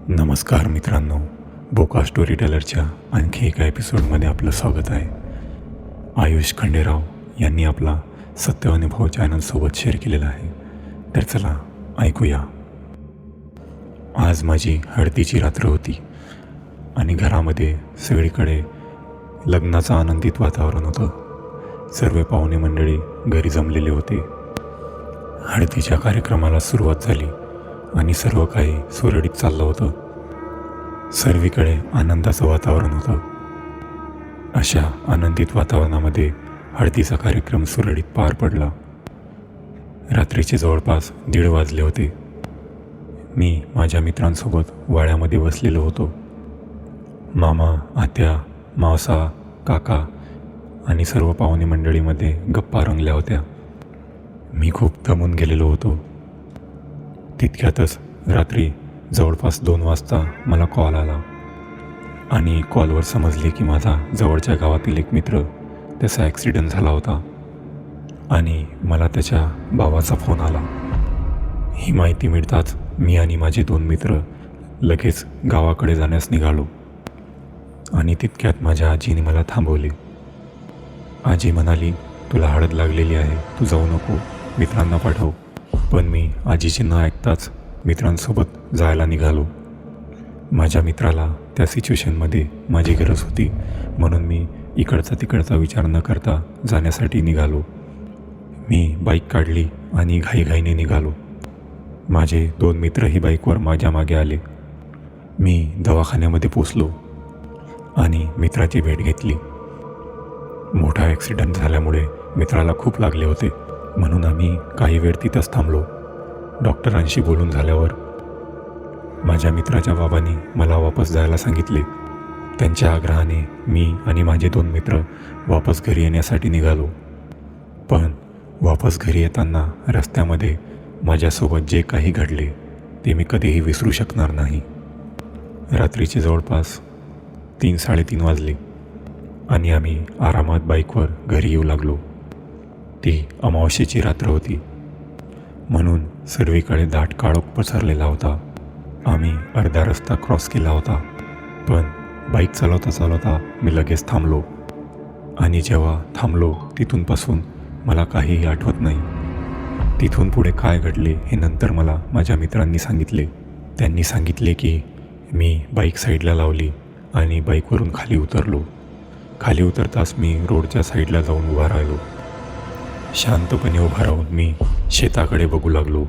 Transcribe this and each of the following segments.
नमस्कार मित्रांनो, बोका स्टोरी टेलरच्या आणखी एका एपिसोडमध्ये आपलं स्वागत आहे. आयुष खंडेराव यांनी आपला सत्यानुभव चॅनलसोबत शेअर केलेला आहे. तर चला ऐकूया. आज माझी हळदीची रात्र होती आणि घरामध्ये सगळीकडे लग्नाचं आनंदित वातावरण होतं. सर्व पाहुणे मंडळी घरी जमलेले होते. हळदीच्या कार्यक्रमाला सुरुवात झाली आणि सर्व काही सुरळीत चाललं होतं. सर्वीकडे आनंदाचं वातावरण होतं. अशा आनंदित वातावरणामध्ये हळदीचा कार्यक्रम सुरळीत पार पडला. रात्रीचे जवळपास 1:30 वाजले होते. मी माझ्या मित्रांसोबत वाड्यामध्ये बसलेलो होतो. मामा, आत्या, मावसा, काका आणि सर्व पाहुणे मंडळीमध्ये गप्पा रंगल्या होत्या. मी खूप दमून गेलेलो होतो. तितक्यातच रात्री जवळपास 2 वाजता मला कॉल आला आणि कॉलवर समजले की माझा जवळच्या गावातील एक मित्र, त्याचा ॲक्सिडेंट झाला होता आणि मला त्याच्या भावाचा फोन आला. ही माहिती मिळताच मी आणि माझे 2 मित्र लगेच गावाकडे जाण्यास निघालो आणि तितक्यात माझ्या आजीने मला थांबवले. आजी म्हणाली, तुला हळद लागलेली आहे, तू जाऊ नको, मित्रांना पाठव. पण मी आजीचे न ऐकताच मित्रांसोबत जायला निघालो. माझ्या मित्राला त्या सिच्युएशनमध्ये माझी गरज होती, म्हणून मी इकडचा तिकडचा विचार न करता जाण्यासाठी निघालो. मी बाईक काढली आणि घाईघाईने निघालो. माझे 2 मित्रही बाईकवर माझ्या मागे आले. मी दवाखान्यामध्ये पोचलो आणि मित्राची भेट घेतली. मोठा ॲक्सिडेंट झाल्यामुळे मित्राला खूप लागले होते, म्हणून आम्ही काही वेळ तिथंच थांबलो. डॉक्टरांशी बोलून झाल्यावर माझ्या मित्राच्या बाबांनी मला वापस जायला सांगितले. त्यांच्या आग्रहाने मी आणि माझे 2 मित्र वापस घरी येण्यासाठी निघालो. पण वापस घरी येताना रस्त्यामध्ये माझ्यासोबत जे काही घडले ते मी कधीही विसरू शकणार नाही. रात्रीचे जवळपास 3-3:30 वाजले आणि आम्ही आरामात बाईकवर घरी येऊ लागलो. ती अमावस्येची रात्र होती, म्हणून सर्वीकडे दाट काळोख पसरलेला होता. आम्ही अर्धा रस्ता क्रॉस केला होता, पण बाईक चालवता चालवता मी लगेच थांबलो आणि जेव्हा थांबलो तिथूनपासून मला काहीही आठवत नाही. तिथून पुढे काय घडले हे नंतर मला माझ्या मित्रांनी सांगितले. त्यांनी सांगितले की मी बाईक साईडला लावली आणि बाईकवरून खाली उतरलो. खाली उतरताच मी रोडच्या साईडला जाऊन उभा राहिलो. शांतपणे उभा राहून मी शेताकडे बघू लागलो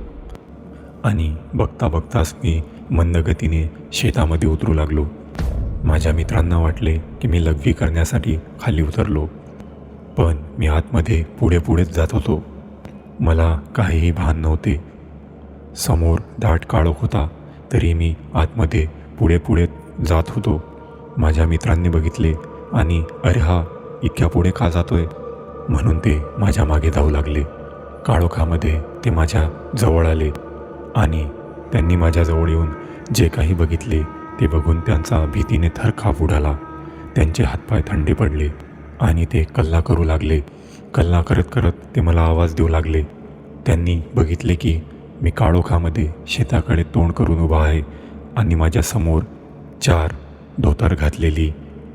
आणि बघता बघताच मी मंद गतीने शेतामध्ये उतरू लागलो. माझ्या मित्रांना वाटले की मी लघवी करण्यासाठी खाली उतरलो, पण मी आतमध्ये पुढेच जात होतो. मला काहीही भान नव्हते. समोर दाट काळोख होता, तरी मी आतमध्ये पुढे जात होतो. माझ्या मित्रांनी बघितले आणि अरे हा इतक्या पुढे का जातोय, म्हणून ते माझ्या मागे धावू लागले. काळोखामध्ये ते माझ्या जवळ आले आणि त्यांनी माझ्याजवळ येऊन जे काही बघितले ते बघून त्यांचा भीतीने थरकाप उडाला. त्यांचे हातपाय थंडे पडले आणि ते कल्ला करू लागले. कल्ला करत ते मला आवाज देऊ लागले. त्यांनी बघितले की मी काळोखामध्ये शेताकडे तोंड करून उभा आहे आणि माझ्यासमोर 4 धोतर घातलेली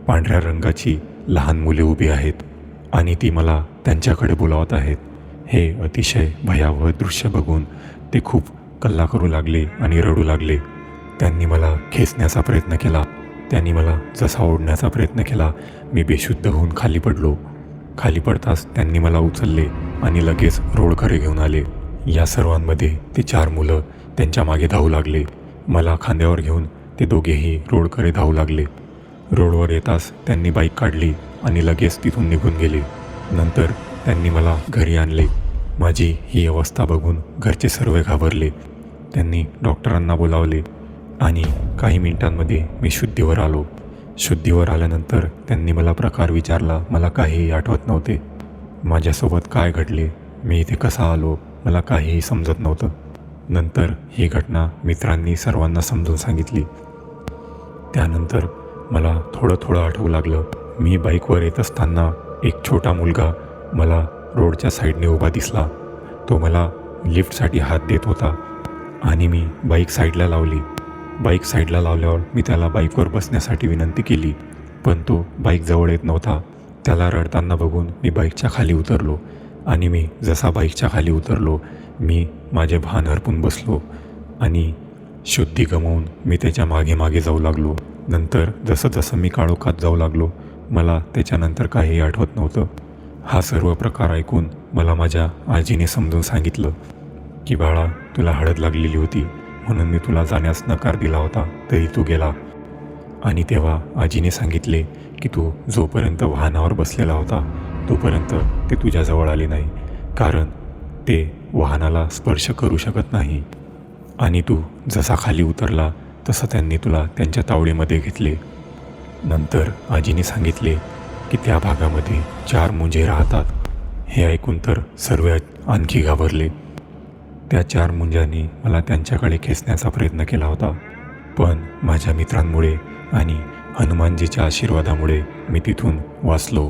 पांढऱ्या रंगाची लहान मुले उभी आहेत आणि ती मला त्यांच्याकडे बोलावत आहेत. हे अतिशय भयावह दृश्य बघून ते खूप कल्ला करू लागले आणि रडू लागले. त्यांनी मला खेचण्याचा प्रयत्न केला. त्यांनी मला जसा ओढण्याचा प्रयत्न केला, मी बेशुद्ध होऊन खाली पडलो. खाली पडताच त्यांनी मला उचलले आणि लगेच रोडकडे घेऊन आले. या सर्वांमध्ये ते 4 मुलं त्यांच्या मागे धावू लागले. मला खांद्यावर घेऊन ते दोघेही रोडकडे धावू लागले. रोडवर येताच त्यांनी बाईक काढली आणि लगेच तिथून निघून गेले. नंतर त्यांनी मला घरी आणले. माझी ही अवस्था बघून घरचे सर्व घाबरले. त्यांनी डॉक्टरांना बोलावले आणि काही मिनिटांमध्ये मी शुद्धीवर आलो. शुद्धीवर आल्यानंतर त्यांनी मला प्रकार विचारला. मला काहीही आठवत नव्हते. माझ्यासोबत काय घडले, मी इथे कसा आलो, मला काहीही समजत नव्हतं. नंतर ही घटना मित्रांनी सर्वांना समजून सांगितली. त्यानंतर मला थोडं आठवू लागलं. मी बाईकवर येत असताना एक छोटा मुलगा मला रोडच्या साईडने उभा दिसला. तो मला लिफ्टसाठी हात देत होता आणि मी बाईक साईडला लावली. बाईक साईडला लावल्यावर मी त्याला बाईकवर बसण्यासाठी विनंती केली, पण तो बाईक जवळ येत नव्हता. त्याला रडताना बघून मी बाईकच्या खाली उतरलो आणि मी जसा बाईकच्या खाली उतरलो, मी माझे भान हरपून बसलो आणि शुद्धी गमावून मी त्याच्या मागे मागे जाऊ लागलो. नंतर जसं जसं मी काळोखात जाऊ लागलो, मला त्याच्यानंतर काहीही आठवत नव्हतं. हा सर्व प्रकार ऐकून मला माझ्या आजीने समजून सांगितलं की बाळा, तुला हळद लागलेली होती म्हणून मी तुला जाण्यास नकार दिला होता, तरी तू गेला. आणि तेव्हा आजीने सांगितले की तू जोपर्यंत वाहनावर बसलेला होता तोपर्यंत ते तुझ्याजवळ आले नाही, कारण ते वाहनाला स्पर्श करू शकत नाही. आणि तू जसा खाली उतरला तसं त्यांनी तुला त्यांच्या तावडीमध्ये घेतले. नंतर आजीने सांगितले की त्या भागामध्ये 4 मुंजे राहतात. हे ऐकून तर सर्व आणखी घाबरले. त्या 4 मुंजांनी मला त्यांच्याकडे खेचण्याचा प्रयत्न केला होता, पण माझ्या मित्रांमुळे आणि हनुमानजीच्या आशीर्वादामुळे मी तिथून वाचलो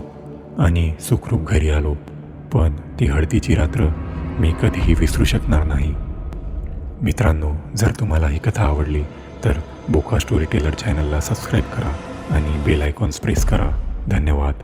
आणि सुखरूप घरी आलो. पण ती हळदीची रात्र मी कधीही विसरू शकणार नाही. मित्रांनो, जर तुम्हाला ही कथा आवडली तर बोका स्टोरी टेलर चॅनलला सबस्क्राईब करा आणि बेल आयकॉन्स प्रेस करा. धन्यवाद.